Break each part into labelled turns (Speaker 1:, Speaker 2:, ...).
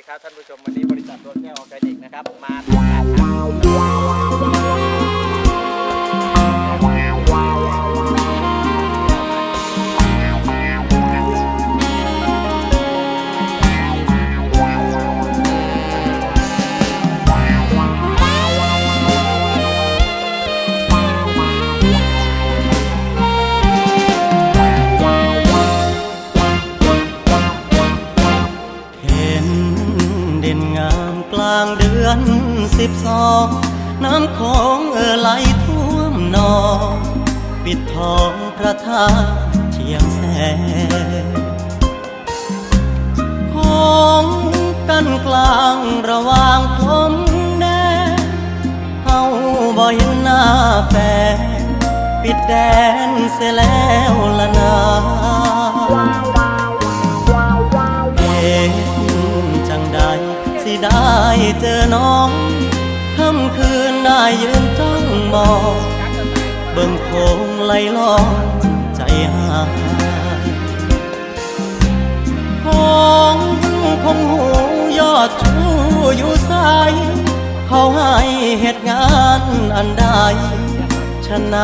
Speaker 1: ครับท่านผู้ชมวันนี้บริษัทรถแก้วออร์แกนิกนะครับมาทำการ
Speaker 2: กลางเดือน12น้ำโขงไหลท่วมนองปิดทองพระธาตุเชียงแสนของกันกลางระหว่างพรมแดนเฮาบ่เห็นหน้าแฟนปิดแดนเสียแล้วละนาจังใดสิได้เจอน้องค่ำคืนได้ยืนจ้องมองเบิ่งโคงไหลลองใจหายของคงหูยอดชูอยู่ใสเขาให้เหตุงานอันใดฉะไหน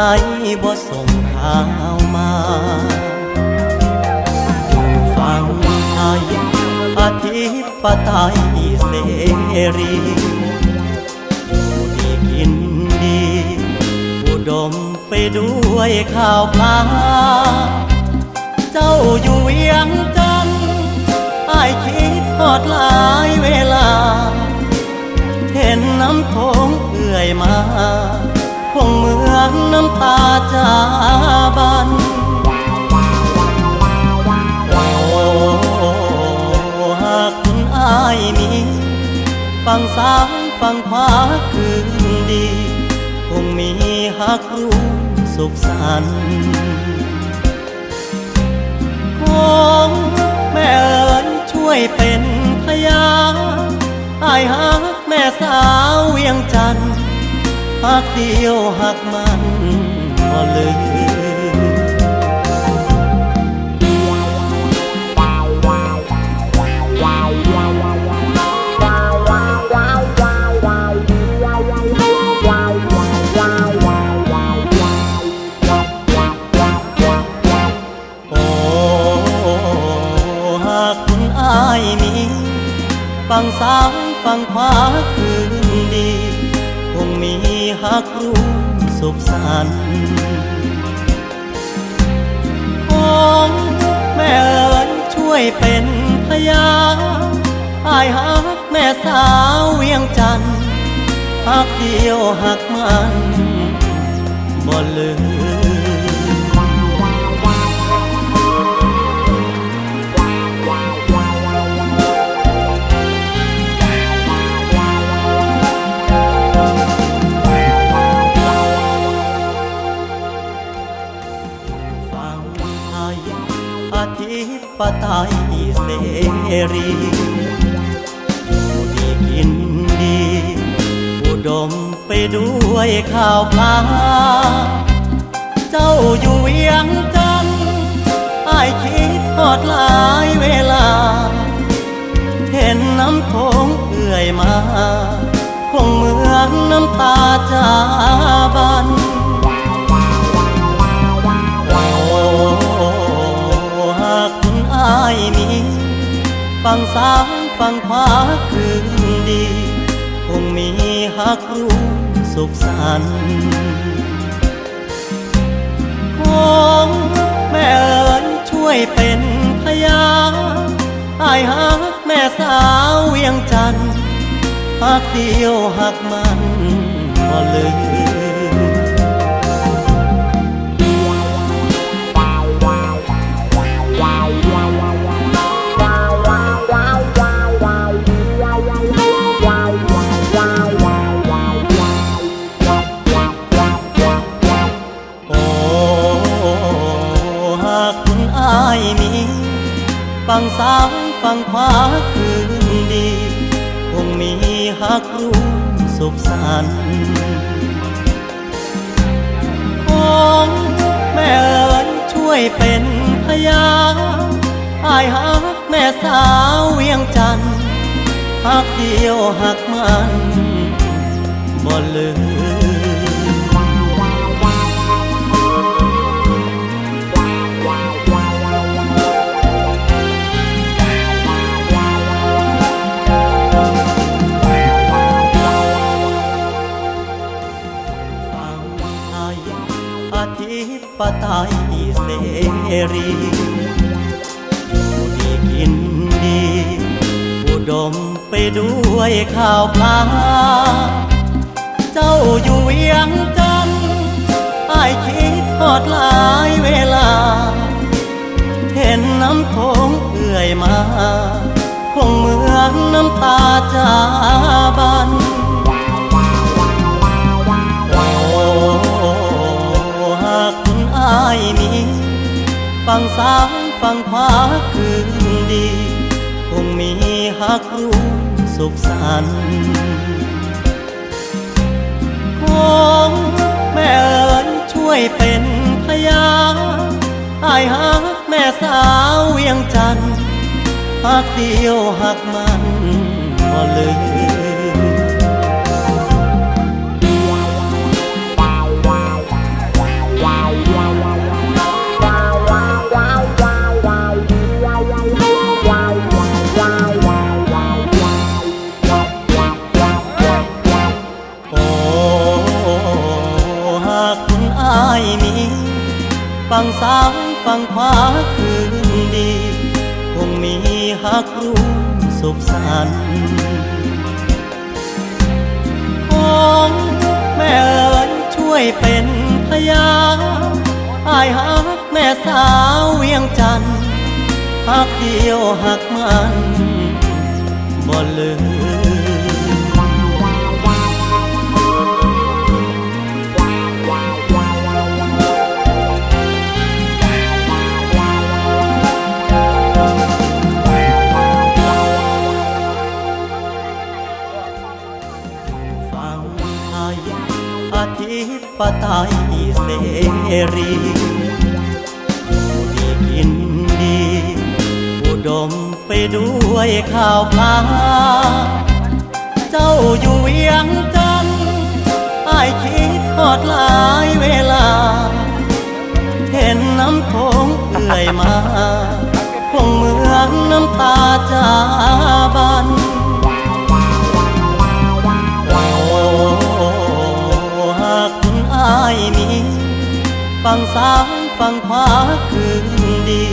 Speaker 2: บ่ส่งข่าวมาอยู่ฝั่งไทยอธิปไตยเสรีอยู่ดีกินดีอุดมไปด้วยข้าวปลาเจ้าอยู่เวียงจันทน์อ้ายคิดทอดหลายเวลาเห็นน้ำโขงเอื่อยมาคงเหมือนน้ำตาจาบันมีฝั่งซ้ายฝั่งขวาคืนดีคงมีฮักรู้สุขสันต์ของแม่เอ๋ยช่วยเป็นพยานอ้ายฮักแม่สาวเวียงจันทน์ฮักเดียวฮักมันบ่ลืมฝั่งซ้ายฝั่งขวาคืนดีคงมีฮักรู้สุขสันต์ของแม่เอ๋ยช่วยเป็นพยานอ้ายฮักแม่สาวเวียงจันทน์ฮักเดียวฮักมันบ่ลืมอธิปไตยเสรีอยู่ดีกินดีอุดมไปด้วยข้าวปลาเจ้าอยู่เวียงจันทน์อ้ายคิดทอดหลายเวลาเห็นน้ำโขงเอื่อยมาคงเหมือนน้ำตาจาบันมีฝั่งซ้ายฝั่งขวาคืนดีคงมีฮักรู้สุขสันต์ของแม่เอ๋ยช่วยเป็นพยานอ้ายฮักแม่สาวเวียงจันทน์ฮักเดียวฮักมันบ่ลืมฝั่งซ้ายฝั่งขวาคืนดีคงมีฮักรู้สุขสันต์ของแม่เอ๋ยช่วยเป็นพยานอ้ายฮักแม่สาวเวียงจันทน์ หักเดียวหักมันบ่ลืมอธิปไตยเสรีอยู่ดีกินดีอุดมไปด้วยข้าวปลาเจ้าอยู่เวียงจันทน์อ้ายคิดทอดหลายเวลาเห็นน้ำโขงเอื่อยมาคงเหมือนน้ำตาจาบันมีฝั่งซ้ายฝั่งขวาคืนดีคงมีฮักรู้สุขสันต์ของแม่เอ๋ยช่วยเป็นพยานอ้ายฮักแม่สาวเวียงจันทน์ฮักเดียวฮักมันบ่ลืมฝั่งซ้ายฝั่งขวาคืนดีคงมีฮักรู้สุขสันต์ของแม่เอ๋ยช่วยเป็นพยานอ้ายฮักแม่สาวเวียงจันทน์ฮักเดียวฮักมันบ่ลืมอธิปไตยเสรีอยู่ดีกินดีอุดมไปด้วยข้าวปลาเจ้าอยู่เวียงจันทน์อ้ายคิดทอดหลายเวลาเห็นน้ำโขงเอื่อยมาคงเหมือนน้ำตาจาบันมีฝั่งซ้ายฝั่งขวาคืนดี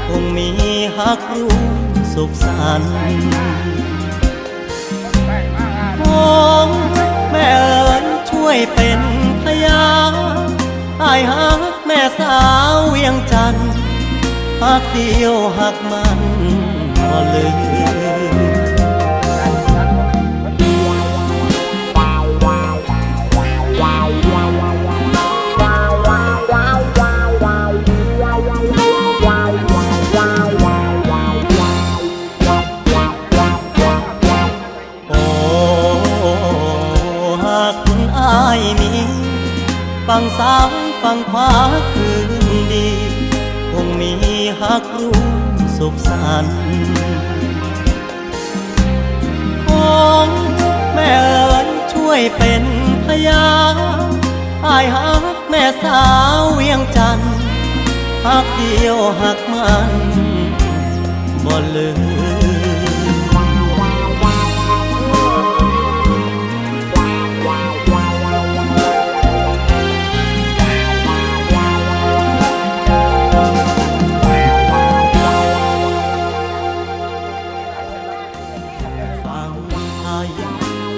Speaker 2: คงมีฮักรู้สุขสันต์ของแม่เอ๋ยช่วยเป็นพยานอ้ายฮักแม่สาวเวียงจันทน์ฮักเดียวฮักมันบ่ลืมฝั่งซ้ายฝั่งขวาคืนดีคงมีฮักรู้สุขสันต์ของแม่เอ๋ยช่วยเป็นพยานอ้ายฮักแม่สาวเวียงจันทน์ฮักเดียวฮักมันบ่ลืม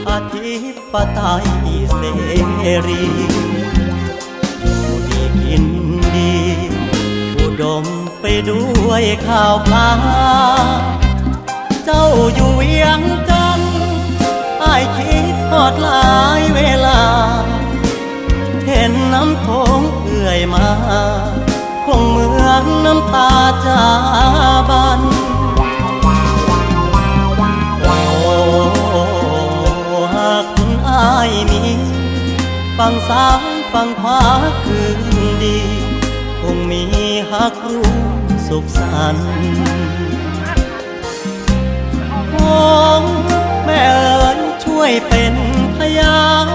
Speaker 2: อธิปไตยเสรีอยู่ดีกินดีอุดมไปด้วยข้าวปลาเจ้าอยู่เวียงจันทน์อ้ายคิดทอดหลายเวลาเห็นน้ำโขงเอื่อยมาคงเหมือนน้ำตาจาบันมีฝั่งซ้ายฝั่งขวาคืนดีคงมีฮักรู้สุขสันต์ของ ม่เอ๋ยช่วยเป็นพยาน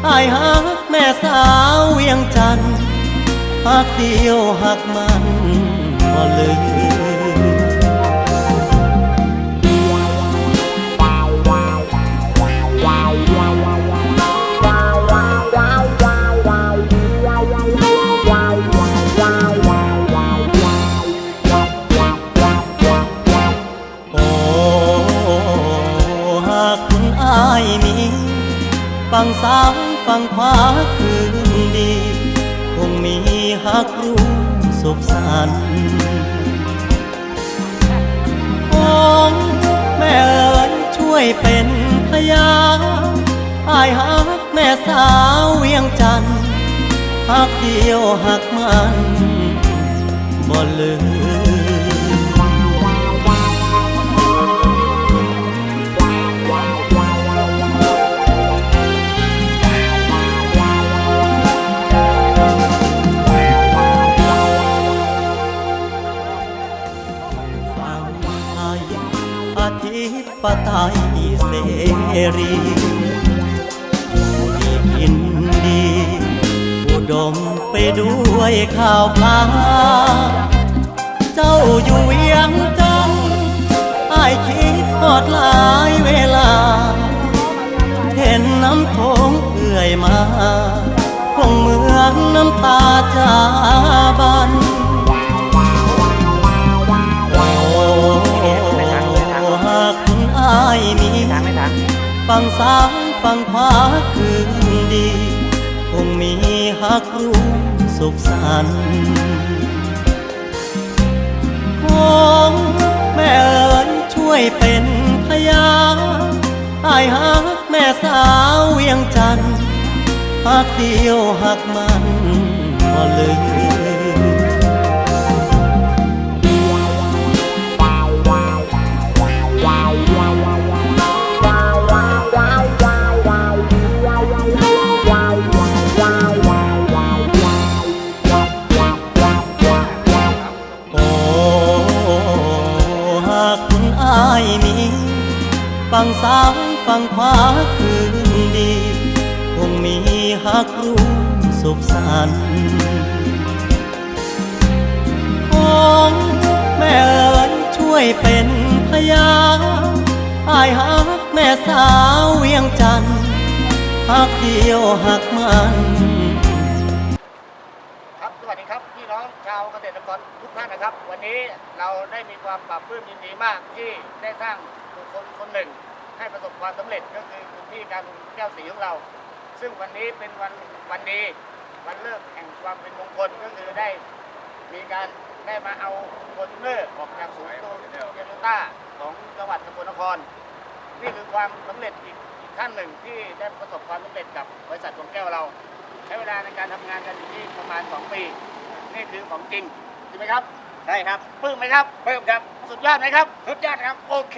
Speaker 2: อายหักแม่สาวเวียงจันทน์หักเดียวหักมันบ่ลืมฝั่งซ้ายฝั่งขวาคืนดีคงมีหักรู้สุขสันต์ของแม่เอ๋ยช่วยเป็นพยานอายหักแม่สาวเวียงจันทน์หักเดียวหักมันบ่ลืมอธิปไตยเสรีอยู่ดีกินดีอุดมไปด้วยข้าวปลาเจ้าอยู่เวียงจันทน์อ้ายคิดทอดหลายเวลาเห็นน้ำโขงเอื่อยมาคงเหมือนน้ำตาจาบันฝั่งซ้ายฝั่งขวาคืนดีคงมีหักรู้สุขสันต์ของแม่เอ๋ยช่วยเป็นพยานอายหักแม่สาวเวียงจันทน์หักเดียวหักมันบ่ลืมฝั่งซ้ายฝั่งขวาคืนดีคงมีหักรู้สุขสันต์ของแม่เอ๋ยช่วยเป็นพยานอายหักแม่สาวเวียงจันทน์หักเดียวหักมัน
Speaker 1: ครับสวัสดีครับพี่น้องชาวเกษตรกรทุกท่านนะครับวันนี้เราได้มีความปรับปลื้มยินดีมากที่ได้สร้างบุคคลคนหนึ่งให้ประสบความสำเร็จก็คือคุณพี่การแก้วศรีของเราซึ่งวันนี้เป็นวันดีวันเลิกแห่งความเป็นมงคลก็คือได้มีการได้มาเอาฟอร์จูเนอร์ออกจากศูนย์โตโยต้าของจังหวัดสกลนครนี่คือความสำเร็จอีกขั้นหนึ่งที่ได้ประสบความสำเร็จกับบริษัทดวงแก้วเราใช้เวลาในการทำงานกันอยู่ที่ประมาณ2 ปีนี่คือของจริงใช่ไหมครับใช่ครับปลื้มไหมครับปลื้มครับสุดยอดไหมครับสุดยอดครับโอเค